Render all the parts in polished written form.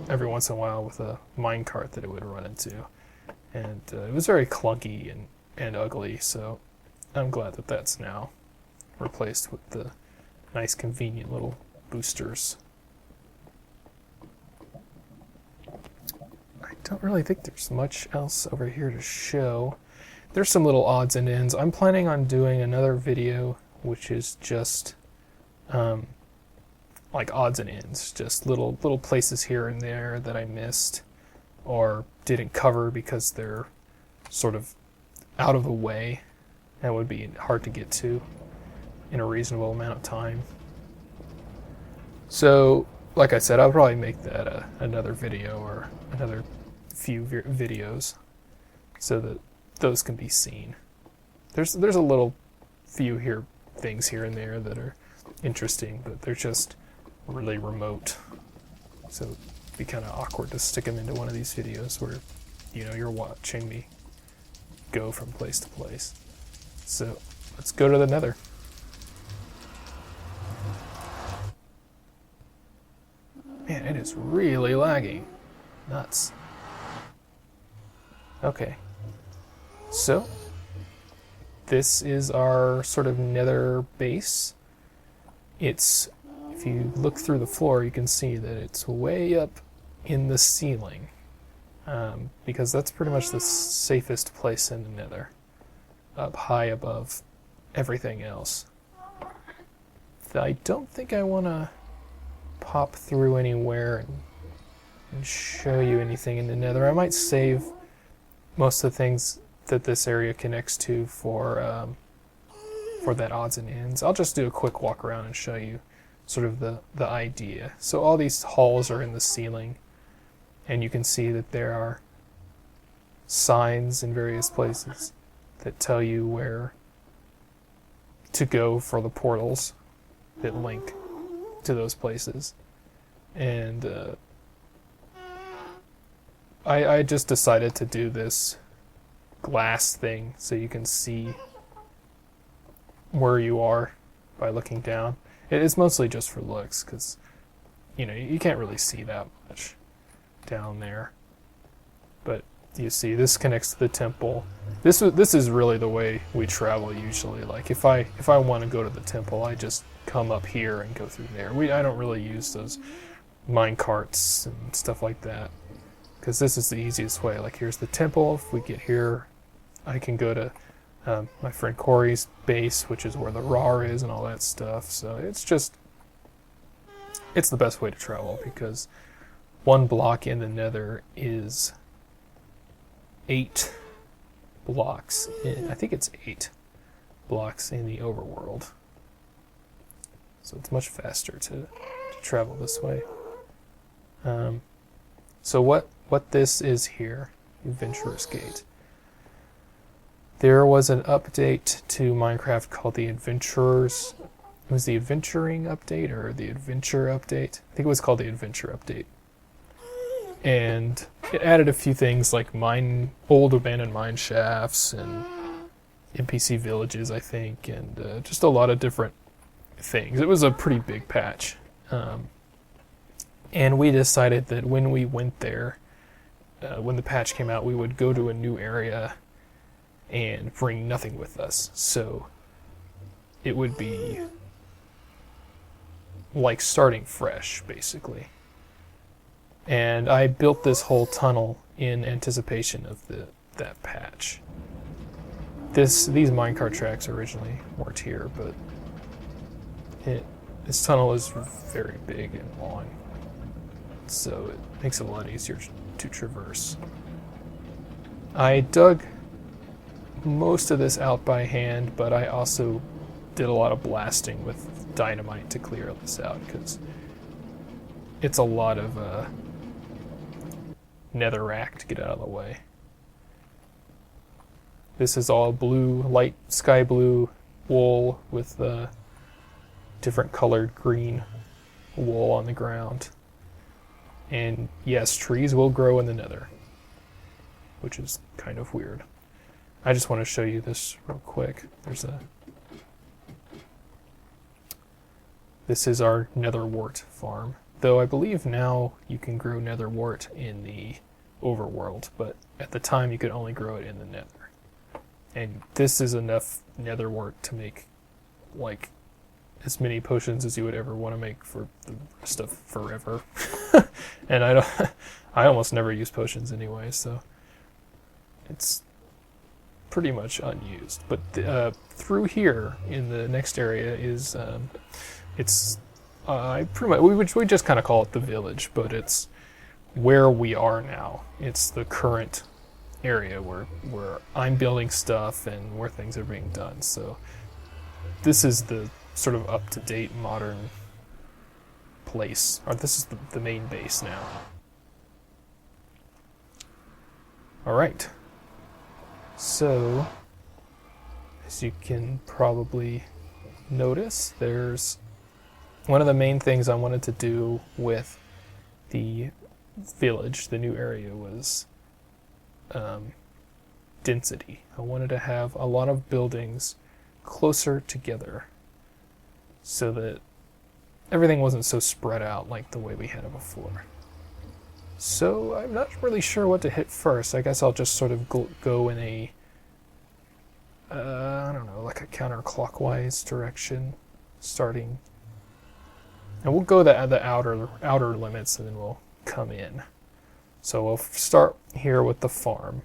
every once in a while with a minecart that it would run into. And it was very clunky and ugly, so I'm glad that that's now replaced with the nice convenient little boosters. I don't really think there's much else over here to show. There's some little odds and ends. I'm planning on doing another video which is just like odds and ends, just little places here and there that I missed or didn't cover because they're sort of out of the way and would be hard to get to in a reasonable amount of time. So, like I said, I'll probably make that another video or another few videos so that those can be seen. There's a little few things here and there that are interesting, but they're just really remote. So it'd be kind of awkward to stick them into one of these videos where, you know, you're watching me go from place to place. So let's go to the Nether. Man, it is really laggy. Nuts. Okay. So, this is our sort of Nether base. It's, if you look through the floor, you can see that it's way up in the ceiling. Because that's pretty much the safest place in the Nether. Up high above everything else. I don't think I want to pop through anywhere and show you anything in the Nether. I might save most of the things that this area connects to for that odds and ends. I'll just do a quick walk around and show you sort of the idea. So all these halls are in the ceiling, and you can see that there are signs in various places that tell you where to go for the portals that link to those places. And I just decided to do this glass thing so you can see where you are by looking down. It is mostly just for looks, because you know you can't really see that much down there. But you see, this connects to the temple. This is really the way we travel usually. Like if I want to go to the temple, I just come up here and go through there. I don't really use those mine carts and stuff like that, because this is the easiest way. Like here's the temple. If we get here, I can go to my friend Corey's base, which is where the Rar is and all that stuff. So it's the best way to travel, because one block in the Nether is 8 blocks. I think it's 8 blocks in the overworld. So it's much faster to travel this way. So what this is here, Adventurer's Gate. There was an update to Minecraft called the Adventurers. It was the Adventuring update or the Adventure update. I think it was called the Adventure update. And it added a few things like old abandoned mine shafts and NPC villages, I think, and just a lot of different things. It was a pretty big patch. And we decided that when we went there, when the patch came out, we would go to a new area and bring nothing with us. So it would be like starting fresh, basically. And I built this whole tunnel in anticipation of that patch. These minecart tracks originally weren't here, but this tunnel is very big and long, so it makes it a lot easier to traverse. I dug most of this out by hand, but I also did a lot of blasting with dynamite to clear this out, because it's a lot of netherrack to get out of the way. This is all blue, light sky blue wool with different colored green wool on the ground. And yes, trees will grow in the Nether, which is kind of weird. I just want to show you this real quick. This is our netherwort farm Though I believe now you can grow nether wart in the overworld, but at the time you could only grow it in the nether. And this is enough nether wart to make like as many potions as you would ever want to make for the rest of forever. And I almost never use potions anyway, so it's pretty much unused. But through here in the next area is it's pretty much we just kind of call it the village, but it's where we are now. It's the current area where I'm building stuff and where things are being done. So this is the sort of up-to-date modern place, or this is the main base now. Alright, so as you can probably notice, there's one of the main things I wanted to do with the village, the new area, was density. I wanted to have a lot of buildings closer together so that everything wasn't so spread out like the way we had it before. So I'm not really sure what to hit first. I guess I'll just sort of go in a, I don't know, like a counterclockwise direction, starting. And we'll go the outer limits, and then we'll come in. So we'll start here with the farm.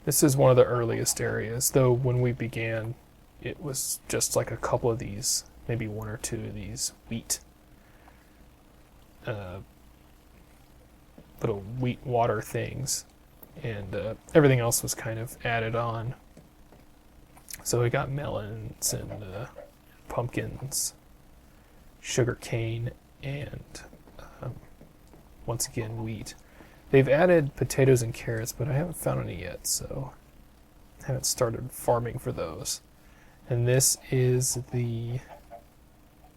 This is one of the earliest areas, though when we began, it was just like a couple of these, maybe one or two of these little wheat water things, and everything else was kind of added on. So we got melons and pumpkins, sugar cane, and once again wheat. They've added potatoes and carrots, but I haven't found any yet, so I haven't started farming for those. And this is the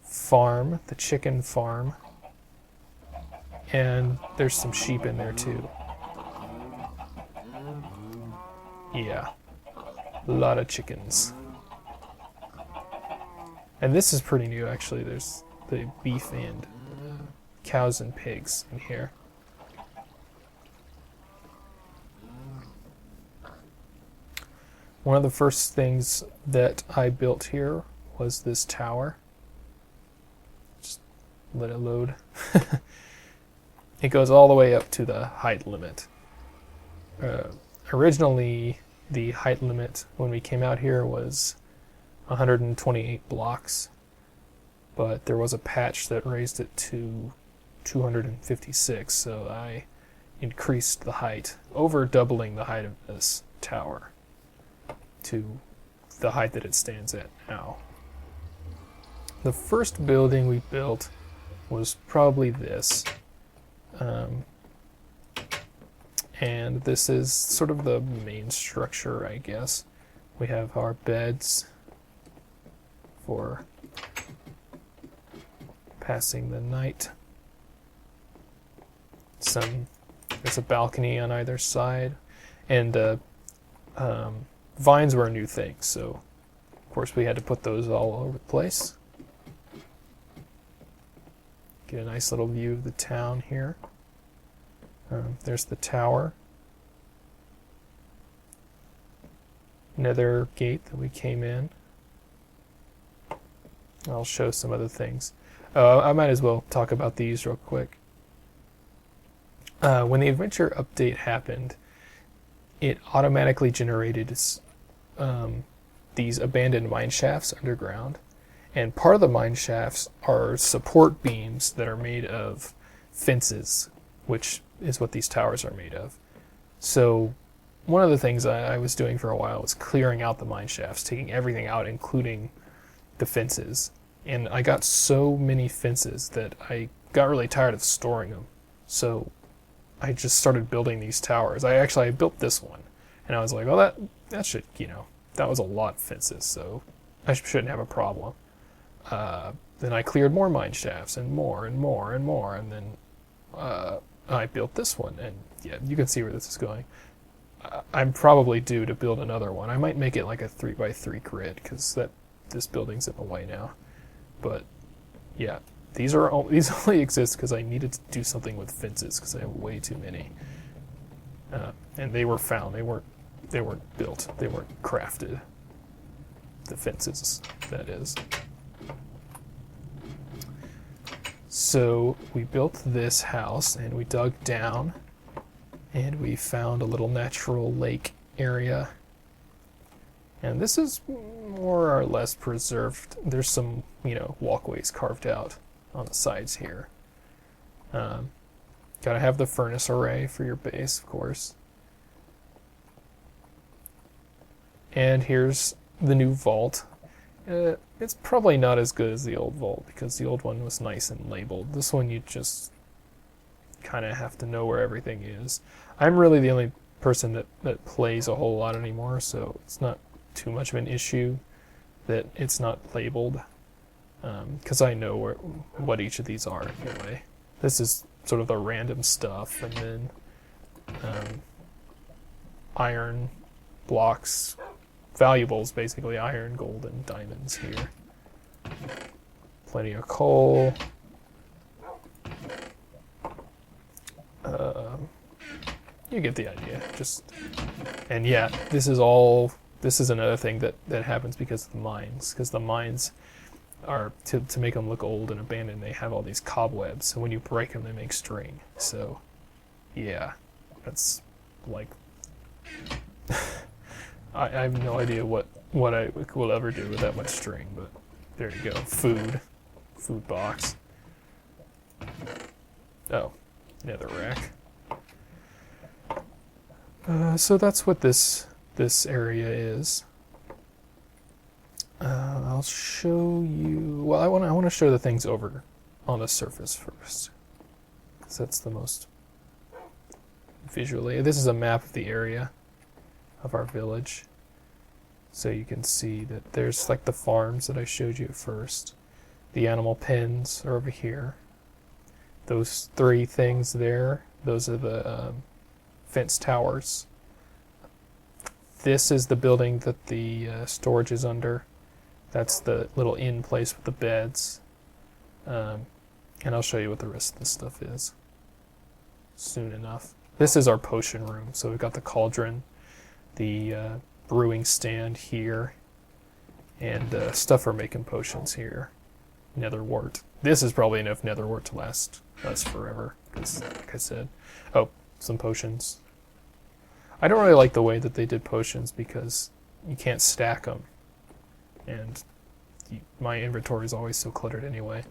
farm, the chicken farm. And there's some sheep in there too. Yeah, a lot of chickens. And this is pretty new actually. There's the beef and cows and pigs in here. One of the first things that I built here was this tower. Just let it load. It goes all the way up to the height limit. Originally, the height limit when we came out here was 128 blocks, but there was a patch that raised it to 256, so I increased the height, over doubling the height of this tower to the height that it stands at now. The first building we built was probably this. And this is sort of the main structure, I guess. We have our beds for passing the night. There's a balcony on either side, and vines were a new thing, so of course we had to put those all over the place. Get a nice little view of the town here. There's the tower. Nether gate that we came in. I'll show some other things. I might as well talk about these real quick. When the adventure update happened, it automatically generated these abandoned mine shafts underground. And part of the mine shafts are support beams that are made of fences, which is what these towers are made of. So one of the things I was doing for a while was clearing out the mine shafts, taking everything out, including the fences. And I got so many fences that I got really tired of storing them. So I just started building these towers. I built this one, and I was like, well, that should, that was a lot of fences, so I shouldn't have a problem. Then I cleared more mine shafts, and more, and more, and more, and then I built this one, and yeah, you can see where this is going. I'm probably due to build another one. I might make it like a 3x3 grid, because this building's in the way now. But yeah, these only exist because I needed to do something with fences because I have way too many. And they were found. They weren't built. They weren't crafted. The fences, that is. So we built this house and we dug down and we found a little natural lake area. And this is more or less preserved. There's some, walkways carved out on the sides here. Gotta have the furnace array for your base, of course. And here's the new vault. It's probably not as good as the old vault because the old one was nice and labeled. This one you just kind of have to know where everything is. I'm really the only person that plays a whole lot anymore, so it's not too much of an issue that it's not labeled because I know what each of these are anyway. This is sort of the random stuff, and then iron blocks, valuables, basically iron, gold, and diamonds here. Plenty of coal. You get the idea. And yeah, this is another thing that happens because of the mines. Because the mines are, to make them look old and abandoned, they have all these cobwebs. So when you break them, they make string. So, yeah, that's like... I have no idea what I will ever do with that much string, but there you go. Food box. Oh, netherrack. So that's what this area is. I'll show you. Well, I want to show the things over on the surface first, because that's the most visually. This is a map of the area of our village, so you can see that there's like the farms that I showed you at first. The animal pens are over here. Those three things there, those are the fence towers. This is the building that the storage is under. That's the little inn place with the beds. And I'll show you what the rest of this stuff is soon enough. This is our potion room. So we've got the cauldron, the brewing stand here, and stuff for making potions here. Netherwort. This is probably enough netherwort to last us forever, because like I said. Oh, some potions. I don't really like the way that they did potions because you can't stack them, and my inventory is always so cluttered anyway.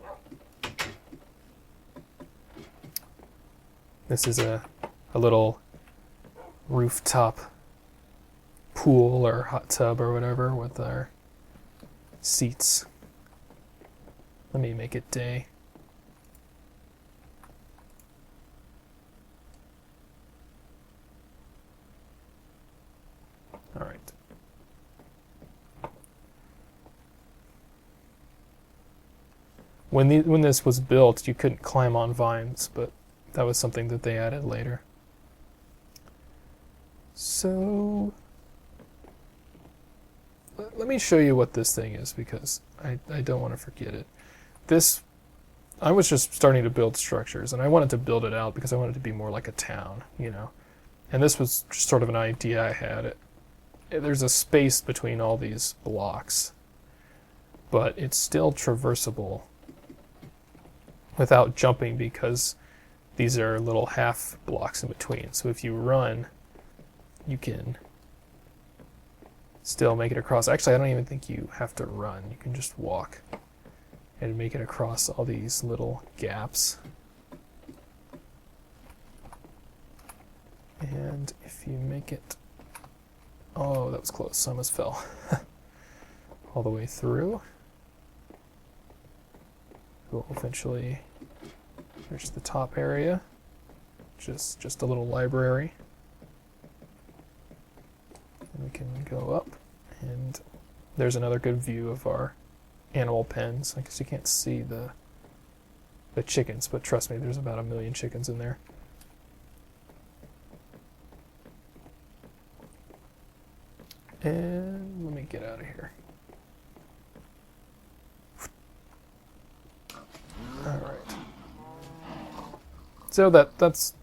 This is a little rooftop pool or hot tub or whatever with our seats. Let me make it day. All right. When this was built, you couldn't climb on vines, but that was something that they added later. So let me show you what this thing is, because I don't want to forget it. I was just starting to build structures, and I wanted to build it out because I wanted it to be more like a town, And this was just sort of an idea I had. There's a space between all these blocks, but it's still traversable without jumping because these are little half blocks in between. So if you run, you can still make it across. Actually, I don't even think you have to run. You can just walk and make it across all these little gaps. And if you make it... Oh, that was close. I almost fell. All the way through. We'll eventually reach the top area. Just a little library. And we can go up, and there's another good view of our animal pens. I guess you can't see the chickens, but trust me, there's about 1 million chickens in there. And let me get out of here. All So that's